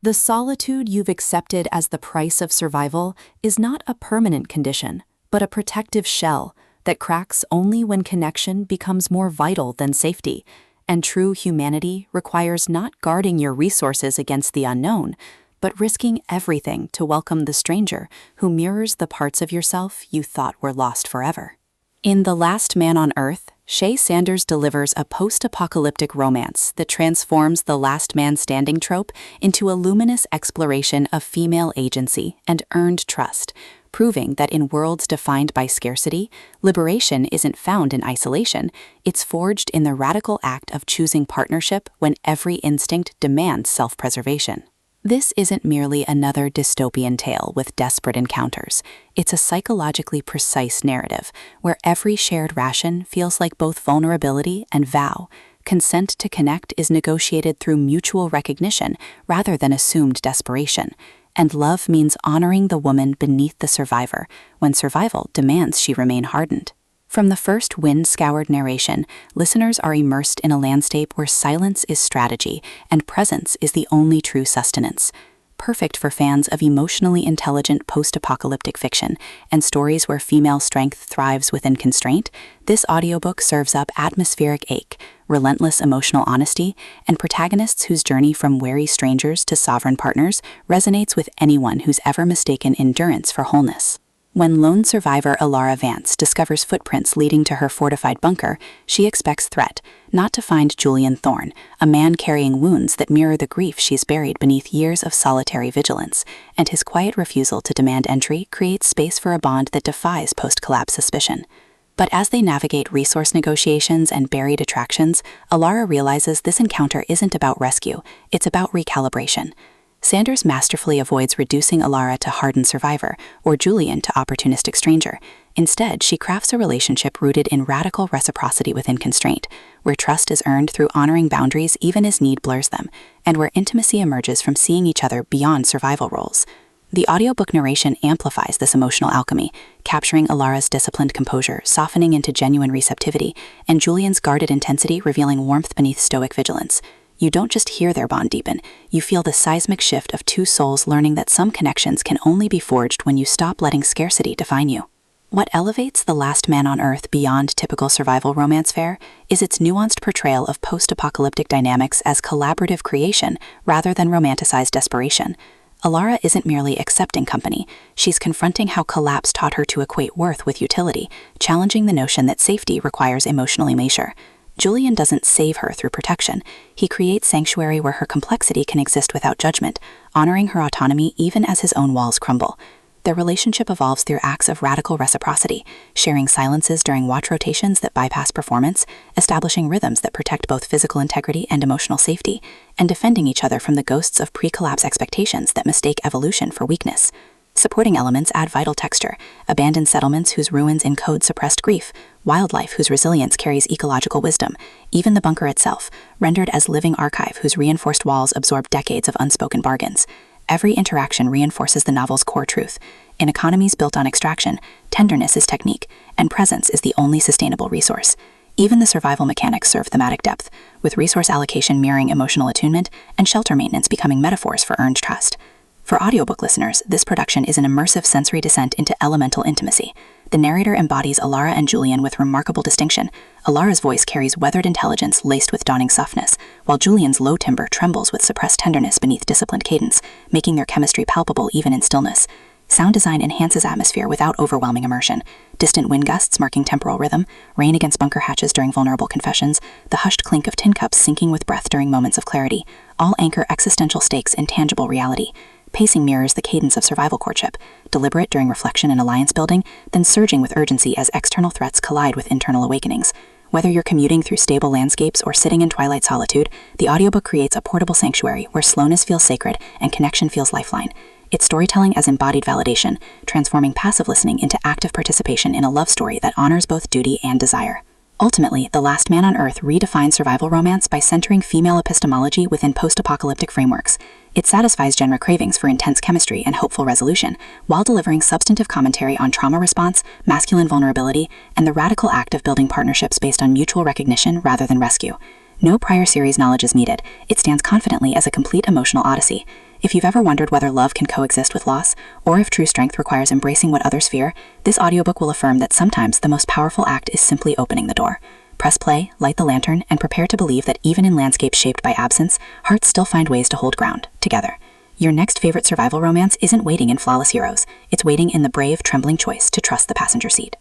The solitude you've accepted as the price of survival is not a permanent condition, but a protective shell that cracks only when connection becomes more vital than safety. And true humanity requires not guarding your resources against the unknown, but risking everything to welcome the stranger who mirrors the parts of yourself you thought were lost forever. In The Last Man on Earth, Shae Sanders delivers a post-apocalyptic romance that transforms the last man standing trope into a luminous exploration of female agency and earned trust, proving that in worlds defined by scarcity, liberation isn't found in isolation, it's forged in the radical act of choosing partnership when every instinct demands self-preservation. This isn't merely another dystopian tale with desperate encounters. It's a psychologically precise narrative where every shared ration feels like both vulnerability and vow. Consent to connect is negotiated through mutual recognition rather than assumed desperation. And love means honoring the woman beneath the survivor when survival demands she remain hardened. From the first wind-scoured narration, listeners are immersed in a landscape where silence is strategy and presence is the only true sustenance. Perfect for fans of emotionally intelligent post-apocalyptic fiction and stories where female strength thrives within constraint, this audiobook serves up atmospheric ache, relentless emotional honesty, and protagonists whose journey from wary strangers to sovereign partners resonates with anyone who's ever mistaken endurance for wholeness. When lone survivor Alara Vance discovers footprints leading to her fortified bunker, she expects threat, not to find Julian Thorne, a man carrying wounds that mirror the grief she's buried beneath years of solitary vigilance, and his quiet refusal to demand entry creates space for a bond that defies post-collapse suspicion. But as they navigate resource negotiations and buried attractions, Alara realizes this encounter isn't about rescue, it's about recalibration. Sanders masterfully avoids reducing Alara to hardened survivor or Julian to opportunistic stranger. Instead, she crafts a relationship rooted in radical reciprocity within constraint, where trust is earned through honoring boundaries even as need blurs them, and where intimacy emerges from seeing each other beyond survival roles. The audiobook narration amplifies this emotional alchemy, capturing Alara's disciplined composure, softening into genuine receptivity, and Julian's guarded intensity revealing warmth beneath stoic vigilance. You don't just hear their bond deepen, you feel the seismic shift of two souls learning that some connections can only be forged when you stop letting scarcity define you. What elevates The Last Man on Earth beyond typical survival romance fare is its nuanced portrayal of post-apocalyptic dynamics as collaborative creation rather than romanticized desperation. Alara isn't merely accepting company, she's confronting how collapse taught her to equate worth with utility, challenging the notion that safety requires emotional erasure. Julian doesn't save her through protection. He creates sanctuary where her complexity can exist without judgment, honoring her autonomy even as his own walls crumble. Their relationship evolves through acts of radical reciprocity, sharing silences during watch rotations that bypass performance, establishing rhythms that protect both physical integrity and emotional safety, and defending each other from the ghosts of pre-collapse expectations that mistake evolution for weakness. Supporting elements add vital texture, abandoned settlements whose ruins encode suppressed grief, wildlife whose resilience carries ecological wisdom, even the bunker itself, rendered as living archive whose reinforced walls absorb decades of unspoken bargains. Every interaction reinforces the novel's core truth. In economies built on extraction, tenderness is technique, and presence is the only sustainable resource. Even the survival mechanics serve thematic depth, with resource allocation mirroring emotional attunement and shelter maintenance becoming metaphors for earned trust. For audiobook listeners, this production is an immersive sensory descent into elemental intimacy. The narrator embodies Alara and Julian with remarkable distinction. Alara's voice carries weathered intelligence laced with dawning softness, while Julian's low timbre trembles with suppressed tenderness beneath disciplined cadence, making their chemistry palpable even in stillness. Sound design enhances atmosphere without overwhelming immersion. Distant wind gusts marking temporal rhythm, rain against bunker hatches during vulnerable confessions, the hushed clink of tin cups sinking with breath during moments of clarity, all anchor existential stakes in tangible reality. Pacing mirrors the cadence of survival courtship, deliberate during reflection and alliance building, then surging with urgency as external threats collide with internal awakenings. Whether you're commuting through stable landscapes or sitting in twilight solitude, the audiobook creates a portable sanctuary where slowness feels sacred and connection feels lifeline. It's storytelling as embodied validation, transforming passive listening into active participation in a love story that honors both duty and desire. Ultimately, The Last Man on Earth redefines survival romance by centering female epistemology within post-apocalyptic frameworks. It satisfies genre cravings for intense chemistry and hopeful resolution, while delivering substantive commentary on trauma response, masculine vulnerability, and the radical act of building partnerships based on mutual recognition rather than rescue. No prior series knowledge is needed. It stands confidently as a complete emotional odyssey. If you've ever wondered whether love can coexist with loss, or if true strength requires embracing what others fear, this audiobook will affirm that sometimes the most powerful act is simply opening the door. Press play, light the lantern, and prepare to believe that even in landscapes shaped by absence, hearts still find ways to hold ground, together. Your next favorite survival romance isn't waiting in flawless heroes. It's waiting in the brave, trembling choice to trust the passenger seat.